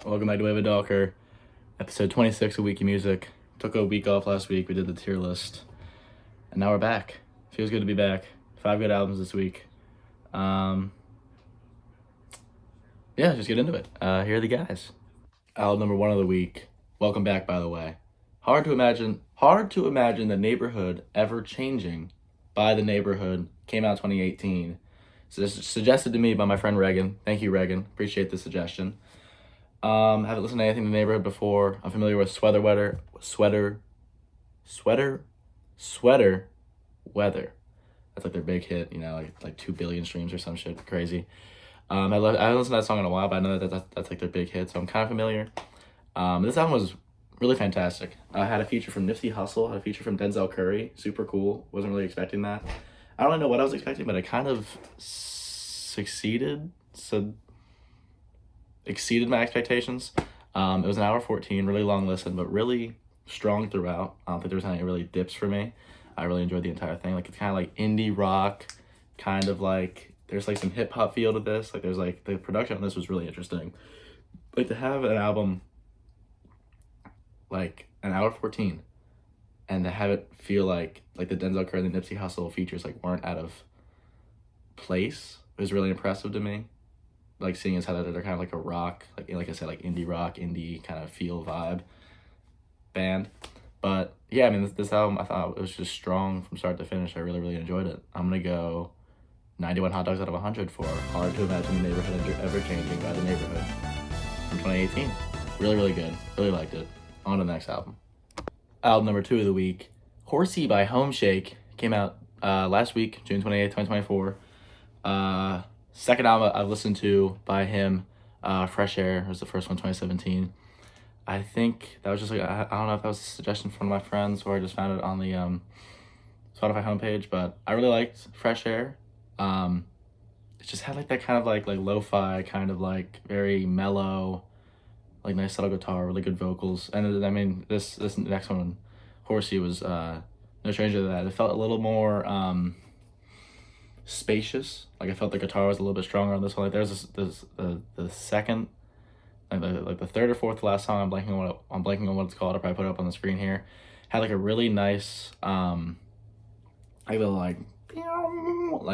Welcome back to Wave of Dalker, episode 26 of Wiki Music. Took a week off last week. We did the tier list, and now we're back. Feels good to be back. 5 good albums this week. Yeah, just get into it. Here are the guys. Album number 1 of the week. Welcome back, by the way. Hard to imagine the neighborhood ever changing by the neighborhood. Came out 2018. So this is suggested to me by my friend Reagan. Thank you, Reagan. Appreciate the suggestion. Haven't listened to anything in the neighborhood before. I'm familiar with sweater weather. That's like their big hit, like 2 billion streams or some shit crazy. I haven't listened to that song in a while, but I know that's like their big hit, so I'm kind of familiar. This album was really fantastic. I had a feature from Nipsey Hussle, had a feature from Denzel Curry. Super cool. Wasn't really expecting that. I don't really know what I was expecting, but it kind of succeeded. So exceeded my expectations. It was an hour 14, really long listen, but really strong throughout. I don't think there was any really dips for me. I really enjoyed the entire thing. Like, it's kind of like indie rock, kind of like, there's like some hip hop feel to this. Like, there's like, the production on this was really interesting. Like, to have an album like an hour 14 and to have it feel like the Denzel Curry and the Nipsey Hussle features like weren't out of place was really impressive to me. Like, seeing as how they're kind of like a rock, like I said, like indie rock, indie kind of feel vibe band. But yeah, I mean, this album, I thought it was just strong from start to finish. I really, really enjoyed it. I'm gonna go 91 hot dogs out of 100 for Hard to Imagine the Neighborhood Ever Changing by The Neighborhood from 2018. Really, really good. Really liked it. On to the next album. Album number 2 of the week, Horsey by Homeshake, came out last week, June 28th, 2024. Second album I've listened to by him, Fresh Air was the first one, 2017. I think that was just like, I don't know if that was a suggestion from my friends or I just found it on the Spotify homepage, but I really liked Fresh Air. It just had like that kind of like lo-fi, kind of like very mellow, like nice subtle guitar, really good vocals. And I mean, this next one, Horsey, was no stranger to that. It felt a little more spacious. Like, I felt the guitar was a little bit stronger on this one. Like, there's the second, like the third or fourth to last song. I'm blanking on what it's called. I'll probably put it up on the screen here. Had like a really nice like little like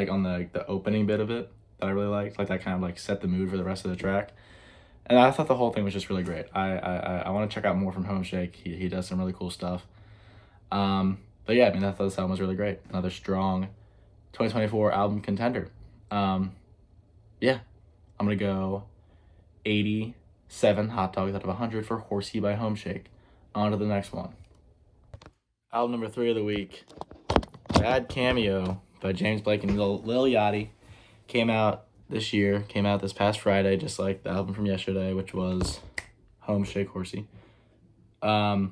on the opening bit of it that I really liked. Like, that kind of like set the mood for the rest of the track. And I thought the whole thing was just really great. I want to check out more from Homeshake. He does some really cool stuff. But yeah, I mean, I thought this album was really great. Another strong 2024 album contender. Yeah, I'm gonna go 87 hot dogs out of 100 for Horsey by Homeshake. On to the next one. Album number 3 of the week, Bad Cameo by James Blake and Lil Yachty. Came out this past Friday, just like the album from yesterday, which was Homeshake Horsey. I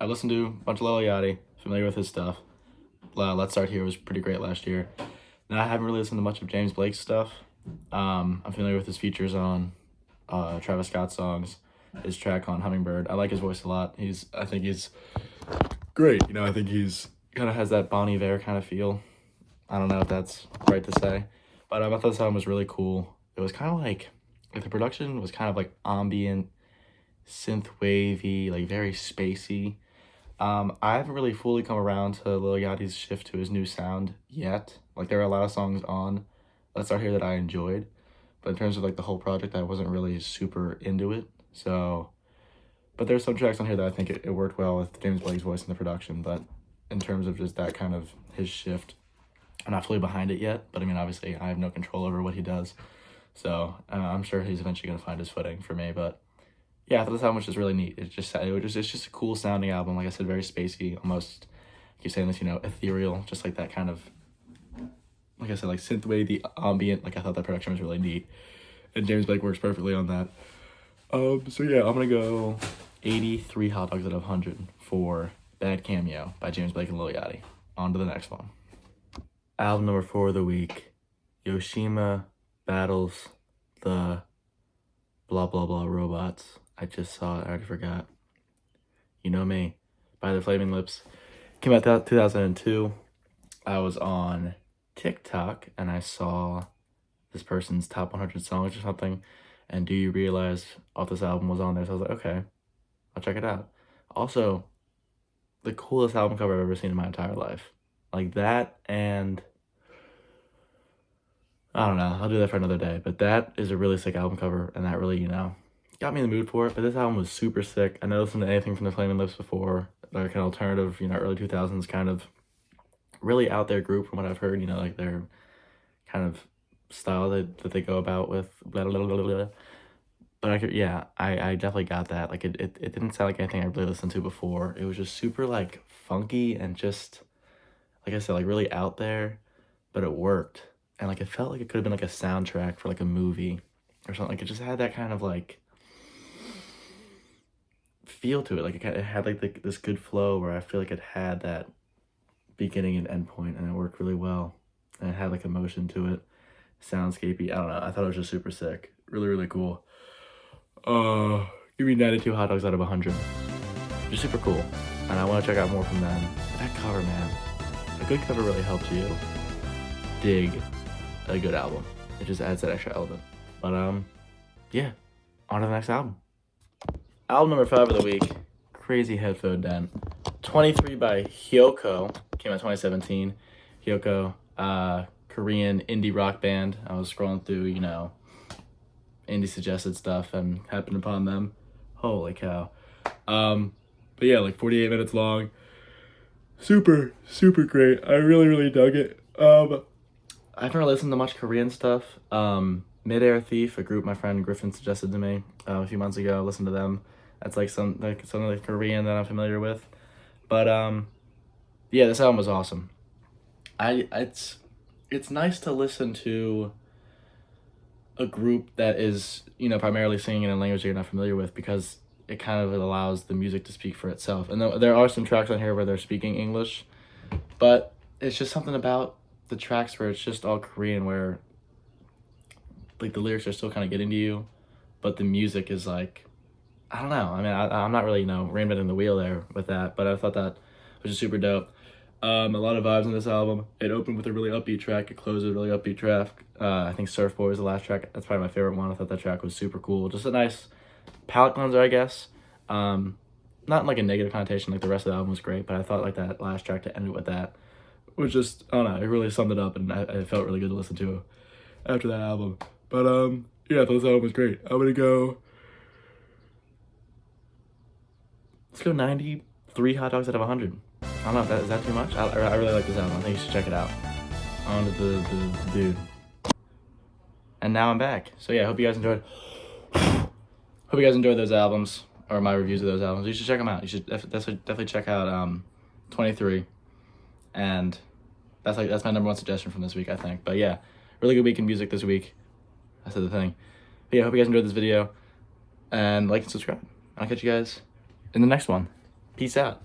listened to a bunch of Lil Yachty, familiar with his stuff. Let's Start Here was pretty great last year. Now, I haven't really listened to much of James Blake's stuff. I'm familiar with his features on Travis Scott songs, his track on Hummingbird. I like his voice a lot. I think he's great. I think he's kind of has that Bon Iver kind of feel. I don't know if that's right to say, but I thought this album was really cool. It was kind of like the production was kind of like ambient, synth wavy, like very spacey. I haven't really fully come around to Lil Yachty's shift to his new sound yet. Like, there are a lot of songs on Let's Start Here that I enjoyed, but in terms of like the whole project, I wasn't really super into it. So, but there's some tracks on here that I think it worked well with James Blake's voice in the production. But in terms of just that kind of his shift, I'm not fully behind it yet. But I mean, obviously, I have no control over what he does. So I'm sure he's eventually gonna find his footing for me. But yeah, I thought this album was just really neat. It's just a cool sounding album. Like I said, very spacey, almost, I keep saying this, ethereal, just like that kind of, like I said, like synthwave, ambient. Like, I thought that production was really neat, and James Blake works perfectly on that. So yeah, I'm gonna go 83 hot dogs out of 100 for Bad Cameo by James Blake and Lil Yachty. On to the next one. Album number 4 of the week, Yoshima battles the blah blah blah robots. I just saw it, I already forgot. You Know Me by The Flaming Lips. Came out 2002. I was on TikTok and I saw this person's top 100 songs or something, and Do You Realize off this album was on there, so I was like, okay, I'll check it out. Also, the coolest album cover I've ever seen in my entire life. Like that, and I don't know, I'll do that for another day, but that is a really sick album cover, and that really, got me in the mood for it. But this album was super sick. I never listened to anything from the Flaming Lips before. They're like an alternative, early 2000s kind of really out there group from what I've heard, like their kind of style that they go about with blah, blah, blah, blah, blah. But I definitely got that. Like it didn't sound like anything I really listened to before. It was just super like funky and just, like I said, like really out there, but it worked. And like it felt like it could have been like a soundtrack for like a movie or something. Like it just had that kind of like feel to it. Like it had like this good flow where I feel like it had that beginning and end point, and it worked really well. And it had like emotion to it, soundscapey. I don't know. I thought it was just super sick. Really, really cool. Give me 92 hot dogs out of 100. Just super cool. And I want to check out more from them. That cover, man. A good cover really helps you dig a good album. It just adds that extra element. But yeah. On to the next album. Album number 5 of the week. Crazy Headphone Den. 23 by Hyukoh. Came out 2017. Hyukoh, Korean indie rock band. I was scrolling through, indie suggested stuff and happened upon them. Holy cow. But yeah, like 48 minutes long. Super, super great. I really, really dug it. I haven't really listened to much Korean stuff. Midair Thief, a group my friend Griffin suggested to me a few months ago. I listened to them. That's like some of the Korean that I'm familiar with. But yeah, this album was awesome. It's nice to listen to a group that is, primarily singing in a language you're not familiar with, because it kind of allows the music to speak for itself. And there are some tracks on here where they're speaking English, but it's just something about the tracks where it's just all Korean, where like the lyrics are still kind of getting to you, but the music is like, I don't know. I mean, I'm not really, reinventing the wheel there with that, but I thought that was just super dope. A lot of vibes in this album. It opened with a really upbeat track. It closed with a really upbeat track. I think Surf Boy was the last track. That's probably my favorite one. I thought that track was super cool. Just a nice palate cleanser, I guess. Not in like a negative connotation. Like the rest of the album was great, but I thought like that last track to end it with that was just, I don't know. It really summed it up, and it felt really good to listen to after that album. But yeah, I thought this album was great. I'm gonna go. Let's go 93 hot dogs out of 100. I don't know if is that too much? I really like this album. I think you should check it out. On to the dude. And now I'm back. So yeah, I hope you guys enjoyed. Hope you guys enjoyed those albums, or my reviews of those albums. You should check them out. You should definitely check out 23. And that's my number 1 suggestion from this week, I think. But yeah, really good week in music this week. I said the thing. But yeah, I hope you guys enjoyed this video. And like and subscribe. I'll catch you guys in the next one. Peace out.